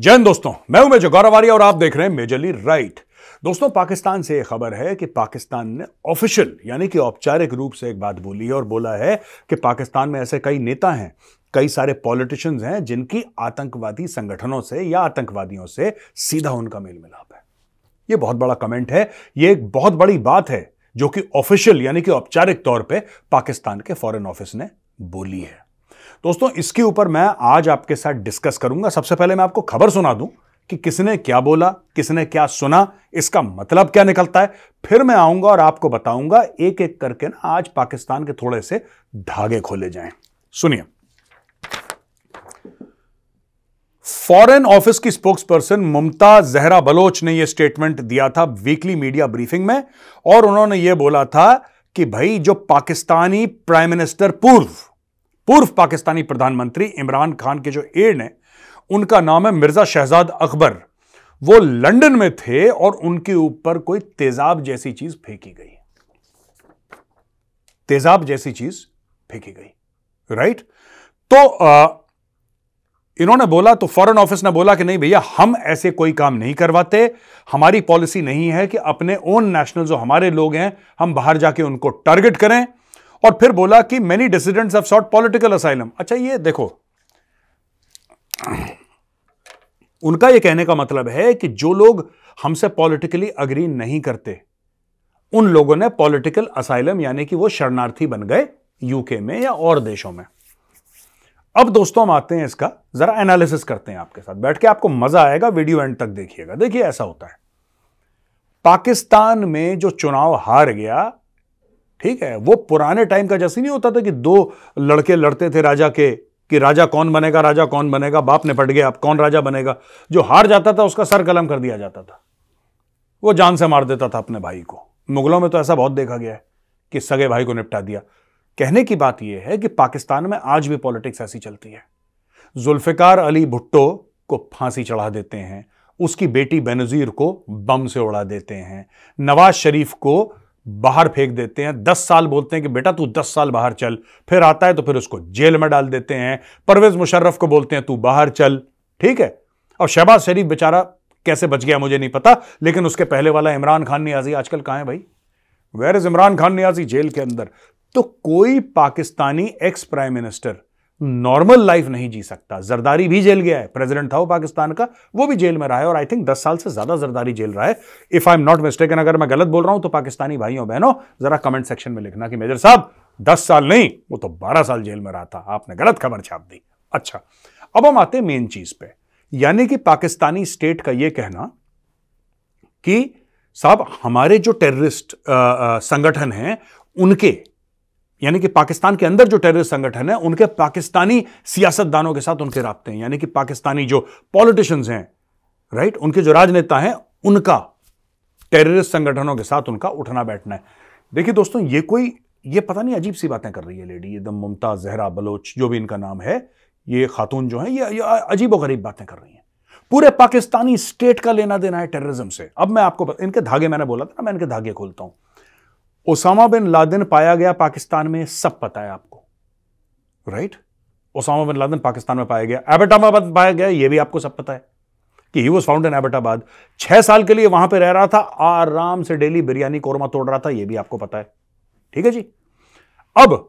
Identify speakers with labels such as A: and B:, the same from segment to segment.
A: जय हिंद दोस्तों, मैं हूं मेजर गौरव आर्य और आप देख रहे हैं मेजरली राइट। दोस्तों, पाकिस्तान से यह खबर है कि पाकिस्तान ने ऑफिशियल यानी कि औपचारिक रूप से एक बात बोली है और बोला है कि पाकिस्तान में ऐसे कई नेता हैं, कई सारे पॉलिटिशियंस हैं जिनकी आतंकवादी संगठनों से या आतंकवादियों से सीधा उनका मेल मिलाप है। यह बहुत बड़ा कमेंट है, यह एक बहुत बड़ी बात है जो कि ऑफिशियल यानी कि औपचारिक तौर पर पाकिस्तान के फॉरेन ऑफिस ने बोली है। दोस्तों, इसके ऊपर मैं आज आपके साथ डिस्कस करूंगा। सबसे पहले मैं आपको खबर सुना दूं कि किसने क्या बोला, किसने क्या सुना, इसका मतलब क्या निकलता है। फिर मैं आऊंगा और आपको बताऊंगा एक एक करके ना आज पाकिस्तान के थोड़े से धागे खोले जाएं। सुनिए, फॉरेन ऑफिस की स्पोक्सपर्सन मुमताज जहरा बलोच ने यह स्टेटमेंट दिया था वीकली मीडिया ब्रीफिंग में, और उन्होंने यह बोला था कि भाई जो पाकिस्तानी प्राइम मिनिस्टर पूर्व पाकिस्तानी प्रधानमंत्री इमरान खान के जो एड हैं, उनका नाम है मिर्जा शहजाद अकबर, वो लंदन में थे और उनके ऊपर कोई तेजाब जैसी चीज फेंकी गई। तेजाब जैसी चीज फेंकी गई, राइट। तो इन्होंने बोला, तो फॉरेन ऑफिस ने बोला कि नहीं भैया, हम ऐसे कोई काम नहीं करवाते, हमारी पॉलिसी नहीं है कि अपने ओन नेशनल जो हमारे लोग हैं हम बाहर जाके उनको टारगेट करें। और फिर बोला कि many dissidents have short political asylum. अच्छा, ये देखो, उनका ये कहने का मतलब है कि जो लोग हमसे पॉलिटिकली अग्री नहीं करते, उन लोगों ने पॉलिटिकल असाइलम यानी कि वो शरणार्थी बन गए यूके में या और देशों में। अब दोस्तों, हम आते हैं इसका जरा एनालिसिस करते हैं आपके साथ बैठ के, आपको मजा आएगा, वीडियो एंड तक देखिएगा। देखिए, ऐसा होता है, पाकिस्तान में जो चुनाव हार गया, ठीक है, वो पुराने टाइम का जैसे नहीं होता था कि दो लड़के लड़ते थे राजा के, कि राजा कौन बनेगा, बाप निपट गया, अब कौन राजा बनेगा। जो हार जाता था उसका सर कलम कर दिया जाता था, वो जान से मार देता था अपने भाई को। मुगलों में तो ऐसा बहुत देखा गया है कि सगे भाई को निपटा दिया। कहने की बात यह है कि पाकिस्तान में आज भी पॉलिटिक्स ऐसी चलती है। जुल्फिकार अली भुट्टो को फांसी चढ़ा देते हैं, उसकी बेटी बेनजीर को बम से उड़ा देते हैं, नवाज शरीफ को बाहर फेंक देते हैं, 10 साल बोलते हैं कि बेटा तू 10 साल बाहर चल, फिर आता है तो फिर उसको जेल में डाल देते हैं। परवेज मुशर्रफ को बोलते हैं तू बाहर चल, ठीक है। और शहबाज शरीफ बेचारा कैसे बच गया मुझे नहीं पता, लेकिन उसके पहले वाला इमरान खान नियाजी आजकल कहां है भाई? Where is Imran Khan Niazi? Jail के अंदर। तो कोई Pakistani ex prime minister normal life नहीं जी सकता। जरदारी भी जेल गया है, प्रेसिडेंट था वो पाकिस्तान का, वो भी जेल में रहा है, और आई थिंक 10 साल से ज्यादा जरदारी जेल रहा है, if I am not mistaken. अगर मैं गलत बोल रहा हूं तो पाकिस्तानी भाइयों बहनों जरा कमेंट सेक्शन में लिखना कि मेजर साहब 10 साल नहीं, वो तो 12 साल जेल में रहा था, आपने गलत खबर छाप दी। अच्छा, अब हम आते हैं मेन चीज पे, यानी कि पाकिस्तानी स्टेट का यह कहना कि साहब हमारे जो टेररिस्ट संगठन हैं उनके, यानी कि पाकिस्तान के अंदर जो टेररिस्ट संगठन है उनके पाकिस्तानी सियासतदानों के साथ उनके राब्ते हैं, यानी कि पाकिस्तानी जो पॉलिटिशियंस हैं, राइट, उनके जो राजनेता हैं, उनका टेररिस्ट संगठनों के साथ उनका उठना बैठना है। देखिए दोस्तों, ये पता नहीं अजीब सी बातें कर रही है लेडी, एकदम मुमताज जहरा बलोच जो भी इनका नाम है, ये खातून जो है, ये अजीब और गरीब बातें कर रही हैं। पूरे पाकिस्तानी स्टेट का लेना देना है टेररिज्म से। अब मैं आपको इनके धागे, मैंने बोला था ना, मैं इनके धागे खोलता हूं। ओसामा बिन लादेन पाया गया पाकिस्तान में, सब पता है आपको, right. Osama bin Laden Pakistan में पाया गया, एबटाबाद पाया गया, यह भी आपको सब पता है कि he was found in Abbottabad. 6 साल के लिए वहां पे रह रहा था, आराम से डेली बिरयानी कोरमा तोड़ रहा था, यह भी आपको पता है, ठीक है जी। अब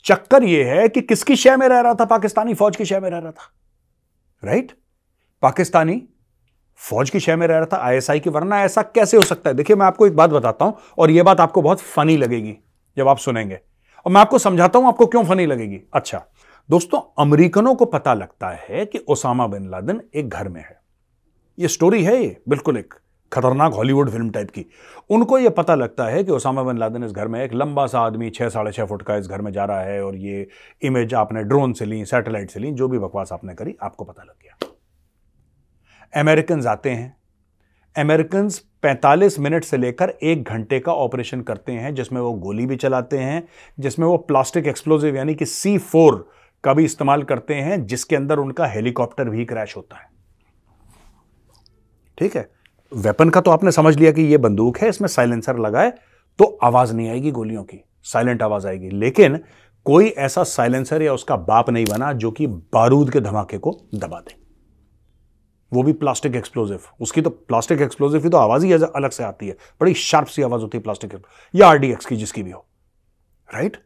A: चक्कर यह है कि किसकी शय में रह रहा था? पाकिस्तानी फौज की शय में रह रहा था, राइट। पाकिस्तानी फौज की शय में रह रहा था, आईएसआई की, वरना ऐसा कैसे हो सकता है? देखिए, मैं आपको एक बात बताता हूं और यह बात आपको बहुत फनी लगेगी जब आप सुनेंगे, और मैं आपको समझाता हूं आपको क्यों फनी लगेगी। अच्छा दोस्तों, अमेरिकनों को पता लगता है कि ओसामा बिन लादेन एक घर में है। यह स्टोरी है, ये बिल्कुल एक खतरनाक हॉलीवुड फिल्म टाइप की। उनको यह पता लगता है कि ओसामा बिन लादेन इस घर में, एक लंबा सा आदमी 6 साढ़े 6 फुट का इस घर में जा रहा है, और ये इमेज आपने ड्रोन से ली, सैटेलाइट से ली, जो भी बकवास आपने करी, आपको पता लग गया। अमेरिकन आते हैं, अमेरिकन 45 मिनट से लेकर 1 घंटे का ऑपरेशन करते हैं, जिसमें वो गोली भी चलाते हैं, जिसमें वो प्लास्टिक एक्सप्लोजिव यानी कि C4 का भी इस्तेमाल करते हैं, जिसके अंदर उनका हेलीकॉप्टर भी क्रैश होता है, ठीक है। वेपन का तो आपने समझ लिया कि ये बंदूक है, इसमें साइलेंसर लगाए तो आवाज नहीं आएगी गोलियों की, साइलेंट आवाज आएगी, लेकिन कोई ऐसा साइलेंसर या उसका बाप नहीं बना जो कि बारूद के धमाके को दबा दे। वो भी प्लास्टिक एक्सप्लोजिव। उसकी तो प्लास्टिक एक्सप्लोजिव की तो आवाज ही अलग से आती है, बड़ी शार्प सी आवाज होती है प्लास्टिक, या आरडीएक्स की, जिसकी भी हो, राइट।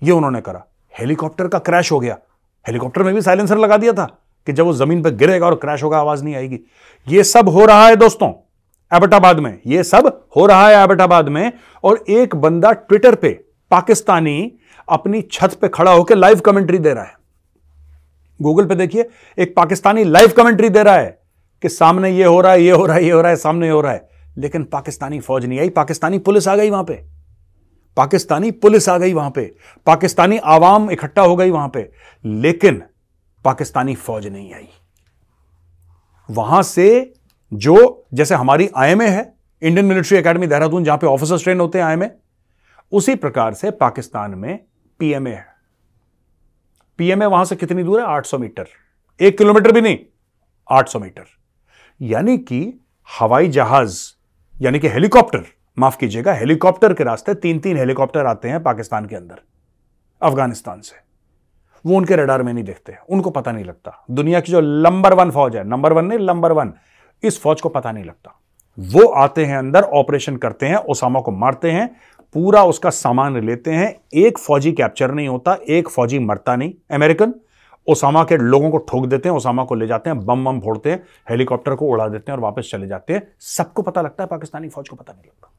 A: ये उन्होंने करा। हेलीकॉप्टर का क्रैश हो गया, हेलीकॉप्टर में भी साइलेंसर लगा दिया था कि जब वो जमीन पर गिरेगा और क्रैश होगा आवाज नहीं आएगी। ये सब हो रहा है दोस्तों एबटाबाद में, ये सब हो रहा है एबटाबाद में। और एक बंदा ट्विटर पे पाकिस्तानी अपनी छत पे खड़ा होकर लाइव कमेंट्री दे रहा है। गूगल पे देखिए, एक पाकिस्तानी लाइव कमेंट्री दे रहा है कि सामने ये हो रहा है, ये हो रहा है, ये हो रहा है, सामने हो रहा है। लेकिन पाकिस्तानी फौज नहीं आई, पाकिस्तानी पुलिस आ गई वहां पे, पाकिस्तानी पुलिस आ गई वहां पे, पाकिस्तानी आवाम इकट्ठा हो गई वहां पे, लेकिन पाकिस्तानी फौज नहीं आई। वहां से जो, जैसे हमारी आईएमए है, इंडियन मिलिट्री एकेडमी देहरादून, जहां पे ऑफिसर्स ट्रेन होते हैं आईएमए, उसी प्रकार से पाकिस्तान में पीएमए है। पीएमए वहां से कितनी दूर है? 800 मीटर, 1 किलोमीटर भी नहीं, 800 मीटर। यानी कि हवाई जहाज, यानी कि हेलीकॉप्टर, माफ कीजिएगा, हेलीकॉप्टर के रास्ते 3-3 हेलीकॉप्टर आते हैं पाकिस्तान के अंदर अफगानिस्तान से। वो उनके रडार में नहीं दिखते, उनको पता नहीं लगता। दुनिया की जो नंबर 1 फौज है, नंबर 1 नहीं, नंबर 1, इस फौज को पता नहीं लगता। वो आते हैं अंदर, ऑपरेशन करते हैं, ओसामा को मारते हैं, पूरा उसका सामान लेते हैं। एक फौजी कैप्चर नहीं होता, एक फौजी मरता नहीं। अमेरिकन ओसामा के लोगों को ठोक देते हैं, ओसामा को ले जाते हैं, बम बम फोड़ते हैं, हेलीकॉप्टर को उड़ा देते हैं और वापस चले जाते हैं। सबको पता लगता है, पाकिस्तानी फौज को पता नहीं लगता।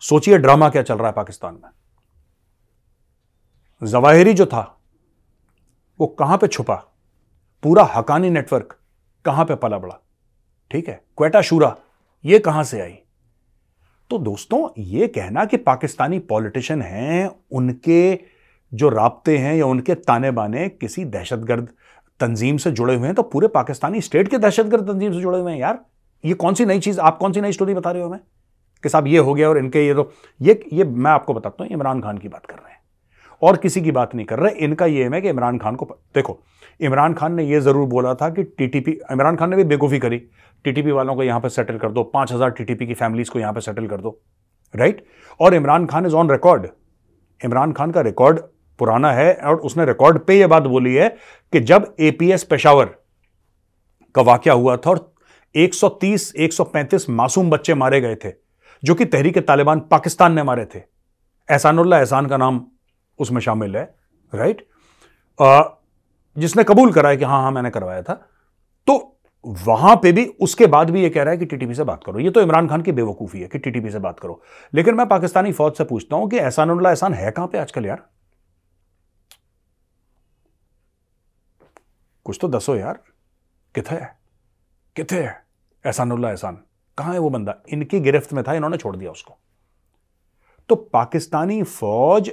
A: सोचिए ड्रामा क्या चल रहा है पाकिस्तान में। जवाहिरी जो था वो कहां पे छुपा, पूरा हकानी नेटवर्क कहां पे पला बड़ा, ठीक है, क्वेटा शूरा ये कहां से आई। तो दोस्तों, ये कहना कि पाकिस्तानी पॉलिटिशियन हैं, उनके जो राब्ते हैं या उनके ताने बाने किसी दहशतगर्द तंजीम से जुड़े हुए हैं, तो पूरे पाकिस्तानी स्टेट के दहशतगर्द तंजीम से जुड़े हुए हैं यार। ये कौन सी नई चीज, आप कौन सी नई स्टोरी बता रहे हो हमें कि साहब ये हो गया और इनके ये तो ये मैं आपको बताता हूं, इमरान खान की बात कर रहे हैं और किसी की बात नहीं कर रहे। इनका ये है कि इमरान खान को देखो, इमरान खान ने यह जरूर बोला था कि टीटीपी, इमरान खान ने भी बेवकूफी करी, टीटीपी वालों को यहां पे सेटल कर दो, 5000 टीटीपी की फैमिलीज को यहां पे सेटल कर दो, राइट। और Imran Khan is on record, Imran Khan का रिकॉर्ड पुराना है और उसने रिकॉर्ड पे यह बात बोली है कि जब एपीएस पेशावर का वाकया हुआ था और 130-135 मासूम बच्चे मारे गए थे, जो कि तहरीक तालिबान पाकिस्तान ने मारे थे, एहसानुल्लाह एहसान का नाम उसमें शामिल है, राइट, जिसने कबूल करा है कि हाँ मैंने करवाया था। तो वहां पे भी, उसके बाद भी ये कह रहा है कि टीटीपी से बात करो। ये तो इमरान खान की बेवकूफी है कि टीटीपी से बात करो। लेकिन मैं पाकिस्तानी फौज से पूछता हूं कि एहसानुल्लाह एहसान है कहां पे आजकल यार? कुछ तो दसो यार, किथे है एहसानुल्लाह एहसान? कहां है वो बंदा? इनकी गिरफ्त में था, इन्होंने छोड़ दिया उसको। तो पाकिस्तानी फौज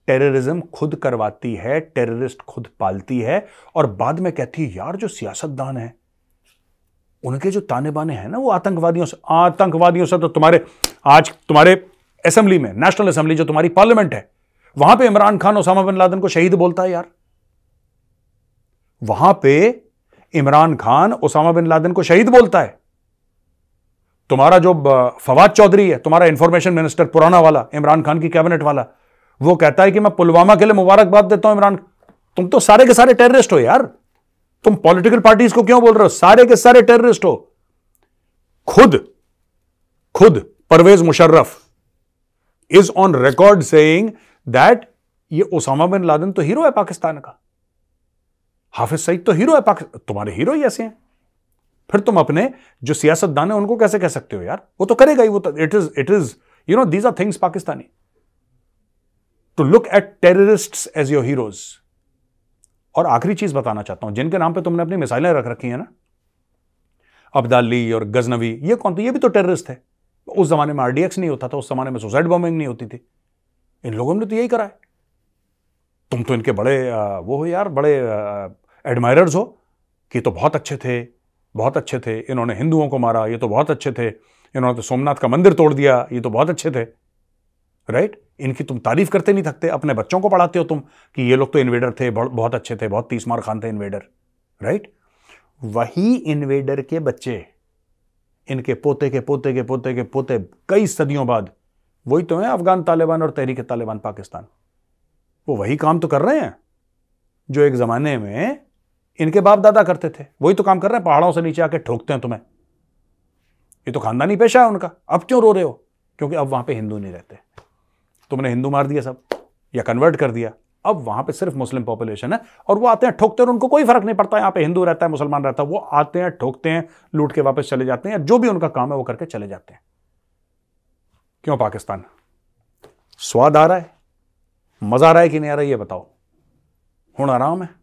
A: टेररिज्म खुद करवाती है, टेररिस्ट खुद पालती है और बाद में कहती है यार जो सियासतदान है उनके जो ताने बाने हैं ना वो आतंकवादियों से तो तुम्हारे असेंबली में, नेशनल असेंबली जो तुम्हारी पार्लियामेंट है, वहां पे Imran Khan Osama bin Laden को शहीद बोलता है यार। वहां पे Imran Khan Osama bin Laden को शहीद बोलता है। तुम्हारा जो फवाद चौधरी है, तुम्हारा इंफॉर्मेशन मिनिस्टर पुराना वाला, इमरान खान की कैबिनेट वाला, वो कहता है कि मैं पुलवामा के लिए मुबारकबाद देता हूं इमरान। तुम तो सारे के सारे टेररिस्ट हो यार। तुम पॉलिटिकल पार्टीज को क्यों बोल रहे हो? सारे के सारे टेररिस्ट हो। खुद Pervez Musharraf is on record saying that ये ओसामा बिन लादेन तो हीरो है पाकिस्तान का, हाफिज सईद तो हीरो है पाकिस्तान, तुम्हारे हीरो ही ऐसे हैं। फिर तुम अपने जो सियासतदान है उनको कैसे कह सकते हो यार? वो तो करेगा ही, वो तो it is these are things Pakistani, to look at terrorists as your heroes. और आखिरी चीज बताना चाहता हूं, जिनके नाम पे तुमने अपनी मिसाइलें रख रखी हैं ना, अब्दाली और गजनवी, ये कौन थे? ये भी तो टेररिस्ट थे। उस जमाने में आरडीएक्स नहीं होता था, उस जमाने में सुसाइड बॉम्बिंग नहीं होती थी। इन लोगों ने तो यही करा है। तुम तो इनके बड़े वो हो यार, बड़े एडमायरर्स हो कि तो बहुत अच्छे थे, इन्होंने हिंदुओं को मारा, ये तो बहुत अच्छे थे, इन्होंने तो सोमनाथ का मंदिर तोड़ दिया, ये तो बहुत अच्छे थे, राइट। इनकी तुम तारीफ करते नहीं थकते, अपने बच्चों को पढ़ाते हो तुम कि ये लोग तो इन्वेडर थे, बहुत अच्छे थे, बहुत तीस मार खान थे इन्वेडर, राइट। वही इन्वेडर के बच्चे, इनके पोते के पोते के पोते के पोते, कई सदियों बाद वही तो है अफगान तालिबान और तहरीक तालिबान पाकिस्तान। वो वही काम तो कर रहे हैं जो एक जमाने में इनके बाप दादा करते थे, वही तो काम कर रहे हैं, पहाड़ों से नीचे आके ठोकते हैं तुम्हें। ये तो खानदानी पेशा है उनका। अब क्यों रो रहे हो? क्योंकि अब वहां पे हिंदू नहीं रहते, तुमने हिंदू मार दिया सब या कन्वर्ट कर दिया। अब वहां पे सिर्फ मुस्लिम पॉपुलेशन है और वो आते हैं ठोकते हैं, उनको कोई फर्क नहीं पड़ता यहां पे हिंदू रहता है मुसलमान रहता है, वो आते हैं ठोकते हैं, लूट के वापस चले जाते हैं, जो भी उनका काम है वो करके चले जाते हैं। क्यों पाकिस्तान? स्वाद आ रहा है, मजा आ रहा है कि नहीं आ रहा है ये बताओ। हुण आराम है।